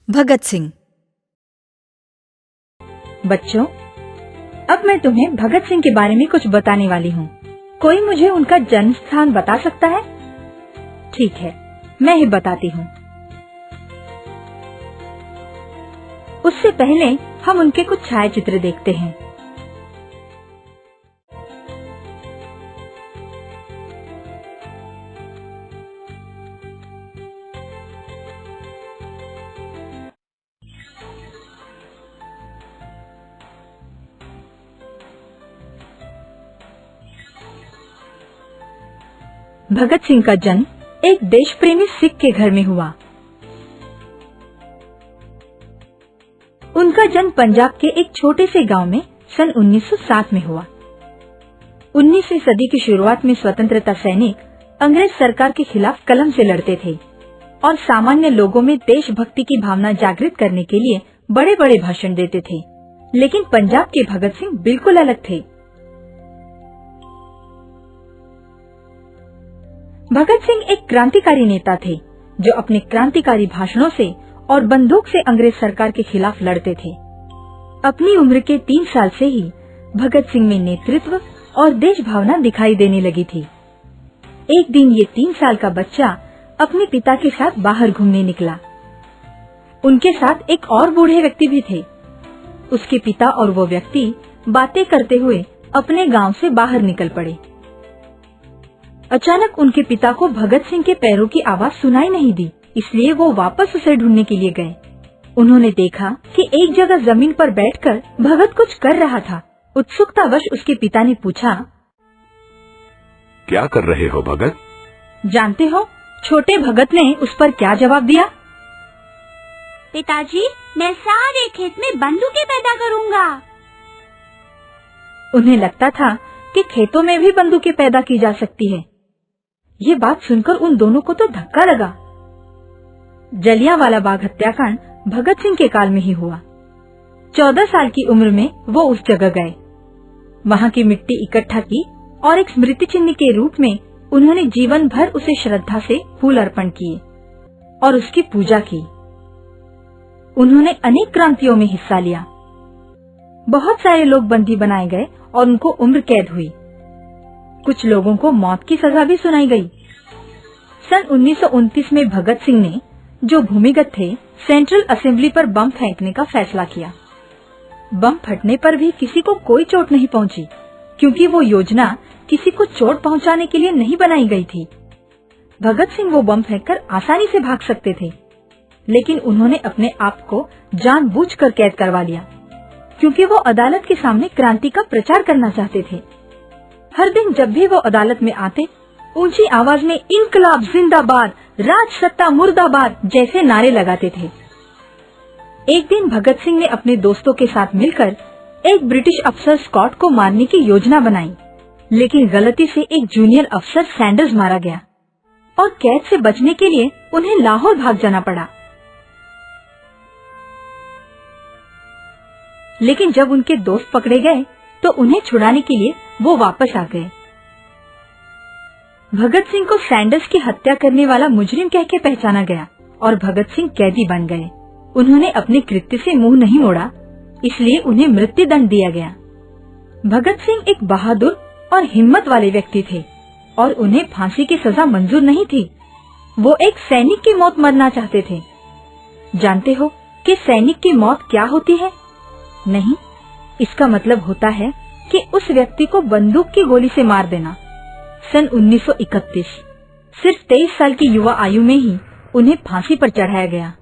भगत सिंह। बच्चों, अब मैं तुम्हें भगत सिंह के बारे में कुछ बताने वाली हूँ। कोई मुझे उनका जन्म स्थान बता सकता है? ठीक है, मैं ही बताती हूँ। उससे पहले हम उनके कुछ छायाचित्र देखते हैं। भगत सिंह का जन्म एक देश प्रेमी सिख के घर में हुआ। उनका जन्म पंजाब के एक छोटे से गांव में सन 1907 में हुआ। 19वीं सदी की शुरुआत में स्वतंत्रता सैनिक अंग्रेज सरकार के खिलाफ कलम से लड़ते थे और सामान्य लोगों में देशभक्ति की भावना जागृत करने के लिए बड़े बड़े भाषण देते थे। लेकिन पंजाब के भगत सिंह बिल्कुल अलग थे। भगत सिंह एक क्रांतिकारी नेता थे जो अपने क्रांतिकारी भाषणों से और बंदूक से अंग्रेज सरकार के खिलाफ लड़ते थे। अपनी उम्र के 3 साल से ही भगत सिंह में नेतृत्व और देश भावना दिखाई देने लगी थी। एक दिन ये 3 साल का बच्चा अपने पिता के साथ बाहर घूमने निकला। उनके साथ एक और बूढ़े व्यक्ति भी थे। उसके पिता और वो व्यक्ति बातें करते हुए अपने गांव से बाहर निकल पड़े। अचानक उनके पिता को भगत सिंह के पैरों की आवाज सुनाई नहीं दी, इसलिए वो वापस उसे ढूंढने के लिए गए। उन्होंने देखा कि एक जगह जमीन पर बैठकर भगत कुछ कर रहा था। उत्सुकतावश उसके पिता ने पूछा, क्या कर रहे हो भगत? जानते हो छोटे भगत ने उस पर क्या जवाब दिया? पिताजी, मैं सारे खेत में बंदूकें पैदा करूंगा। उन्हें लगता था कि खेतों में भी बंदूकें पैदा की जा सकती है। ये बात सुनकर उन दोनों को तो धक्का लगा। जलियांवाला बाग हत्याकांड भगत सिंह के काल में ही हुआ। 14 साल की उम्र में वो उस जगह गए। वहाँ की मिट्टी इकट्ठा की और एक स्मृति चिन्ह के रूप में उन्होंने जीवन भर उसे श्रद्धा से फूल अर्पण किए और उसकी पूजा की। उन्होंने अनेक क्रांतियों में हिस्सा लिया। बहुत सारे लोग बंदी बनाए गए और उनको उम्र कैद हुई। कुछ लोगों को मौत की सजा भी सुनाई गई। सन 1929 में भगत सिंह ने, जो भूमिगत थे, सेंट्रल असेंबली पर बम फेंकने का फैसला किया। बम फटने पर भी किसी को कोई चोट नहीं पहुंची, क्योंकि वो योजना किसी को चोट पहुंचाने के लिए नहीं बनाई गई थी। भगत सिंह वो बम फेंककर आसानी से भाग सकते थे, लेकिन उन्होंने अपने आप को जानबूझकर कैद करवा लिया, क्योंकि वो अदालत के सामने क्रांति का प्रचार करना चाहते थे। हर दिन जब भी वो अदालत में आते, ऊंची आवाज में इनकलाब जिंदाबाद, राज सत्ता मुर्दाबाद जैसे नारे लगाते थे। एक दिन भगत सिंह ने अपने दोस्तों के साथ मिलकर एक ब्रिटिश अफसर स्कॉट को मारने की योजना बनाई, लेकिन गलती से एक जूनियर अफसर सैंडर्स मारा गया और कैद से बचने के लिए उन्हें लाहौर भाग जाना पड़ा। लेकिन जब उनके दोस्त पकड़े गए तो उन्हें छुड़ाने के लिए वो वापस आ गए। भगत सिंह को सैंडर्स की हत्या करने वाला मुजरिम कह के पहचाना गया और भगत सिंह कैदी बन गए। उन्होंने अपने कृत्य से मुंह नहीं मोड़ा, इसलिए उन्हें मृत्यु दंड दिया गया। भगत सिंह एक बहादुर और हिम्मत वाले व्यक्ति थे और उन्हें फांसी की सजा मंजूर नहीं थी। वो एक सैनिक की मौत मरना चाहते थे। जानते हो कि सैनिक की मौत क्या होती है? नहीं, इसका मतलब होता है कि उस व्यक्ति को बंदूक की गोली से मार देना। सन 1931 सिर्फ 23 साल की युवा आयु में ही उन्हें फांसी पर चढ़ाया गया।